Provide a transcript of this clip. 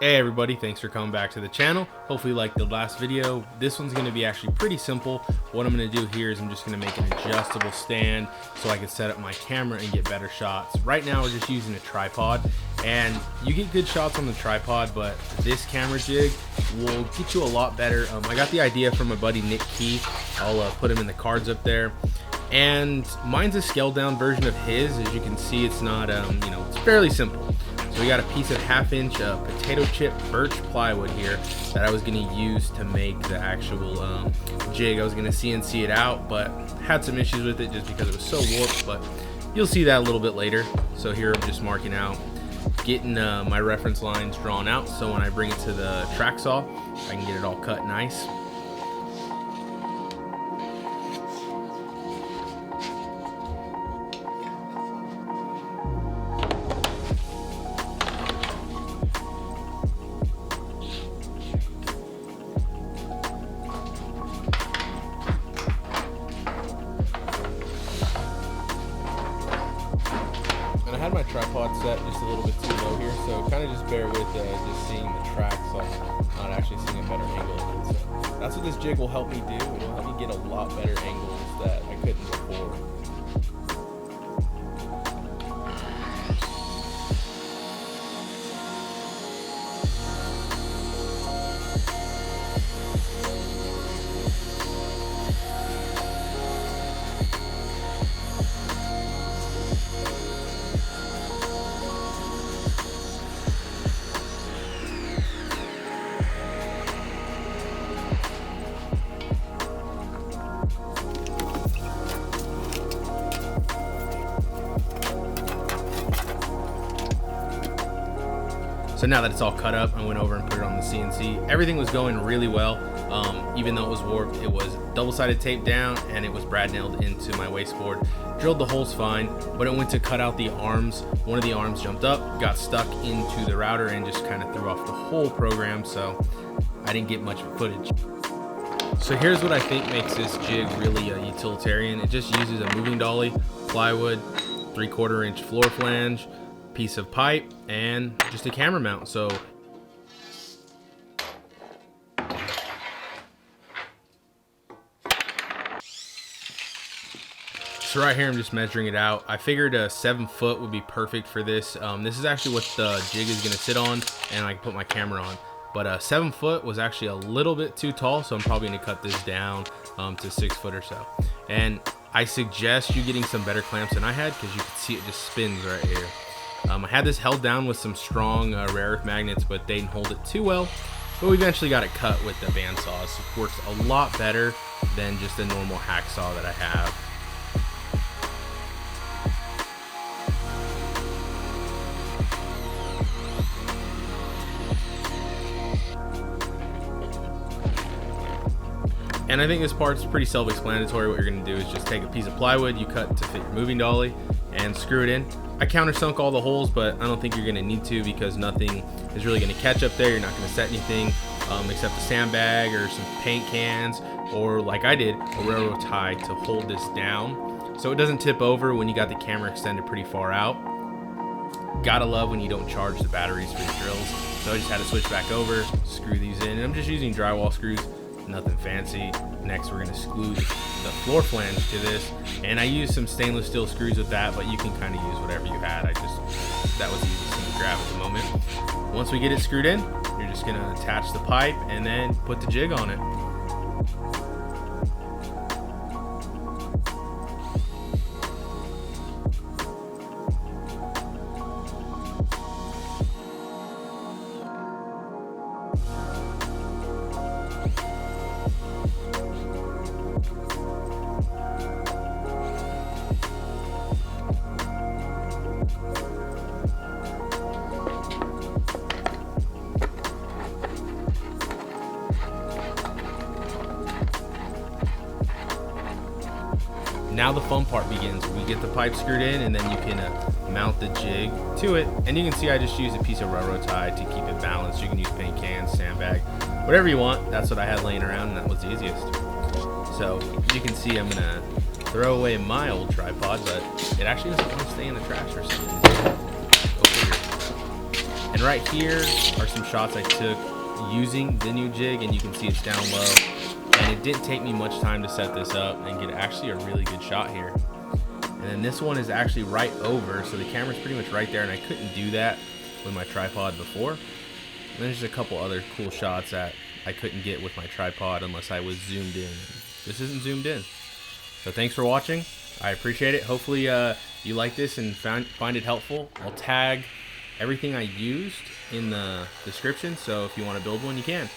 Hey everybody, thanks for coming back to the channel. Hopefully you liked the last video. This one's going to be actually pretty simple. What I'm going to do here is I'm just going to make an adjustable stand so I can set up my camera and get better shots. Right now we're just using a tripod, and you get good shots on the tripod, but this camera jig will get you a lot better. I got the idea from my buddy Nick Key. I'll put him in the cards up there. And mine's a scaled down version of his. As you can see, it's not, it's fairly simple. So we got a piece of 1/2 inch potato chip birch plywood here that I was going to use to make the actual jig. I was going to CNC it out, but had some issues with it just because it was so warped, but you'll see that a little bit later. So here I'm just marking out, getting my reference lines drawn out, so when I bring it to the track saw, I can get it all cut nice. And I had my tripod set just a little bit too low here, so kind of just bear with just seeing the track, so I'm not actually seeing a better angle of it. So that's what this jig will help me do. It will help me get a lot better angles that I couldn't before. So now that it's all cut up, I went over and put it on the CNC. Everything was going really well. Even though it was warped, it was double-sided tape down and it was brad nailed into my wasteboard. Drilled the holes fine, but it went to cut out the arms. One of the arms jumped up, got stuck into the router, and just kind of threw off the whole program, so I didn't get much footage. So here's what I think makes this jig really utilitarian. It just uses a moving dolly, plywood, 3/4 inch floor flange, piece of pipe, and just a camera mount. So right here I'm just measuring it out. I figured a 7 foot would be perfect for this. This is actually what the jig is going to sit on, and I can put my camera on. But 7 foot was actually a little bit too tall, so I'm probably going to cut this down to 6 foot or so. And I suggest you getting some better clamps than I had, because you can see it just spins right here. I had this held down with some strong rare earth magnets, but they didn't hold it too well. But we eventually got it cut with the bandsaw. It works a lot better than just a normal hacksaw that I have. And I think this part's pretty self-explanatory. What you're going to do is just take a piece of plywood you cut to fit your moving dolly and screw it in. I countersunk all the holes, but I don't think you're going to need to, because nothing is really going to catch up there. You're not going to set anything except a sandbag or some paint cans, or like I did, a railroad tie to hold this down so it doesn't tip over when you got the camera extended pretty far out. Gotta love when you don't charge the batteries for your drills. So I just had to switch back over, screw these in, and I'm just using drywall screws. Nothing fancy. Next we're going to screw the floor flange to this, and I used some stainless steel screws with that, but you can kind of use whatever you had. That was the easiest thing to grab at the moment. Once we get it screwed in, you're just going to attach the pipe and then put the jig on it. Now the fun part begins. We get the pipe screwed in, and then you can mount the jig to it. And you can see I just used a piece of railroad tie to keep it balanced. You can use paint cans, sandbag, whatever you want. That's what I had laying around, and that was the easiest. So you can see I'm gonna throw away my old tripod, but it actually doesn't want to stay in the trash for some reason. Go figure. And right here are some shots I took using the new jig, and you can see it's down low. And it didn't take me much time to set this up and get actually a really good shot here. And then this one is actually right over, so the camera's pretty much right there, and I couldn't do that with my tripod before. And there's just a couple other cool shots that I couldn't get with my tripod unless I was zoomed in. This isn't zoomed in. So thanks for watching. I appreciate it. Hopefully you like this and find it helpful. I'll tag everything I used in the description, so if you want to build one, you can.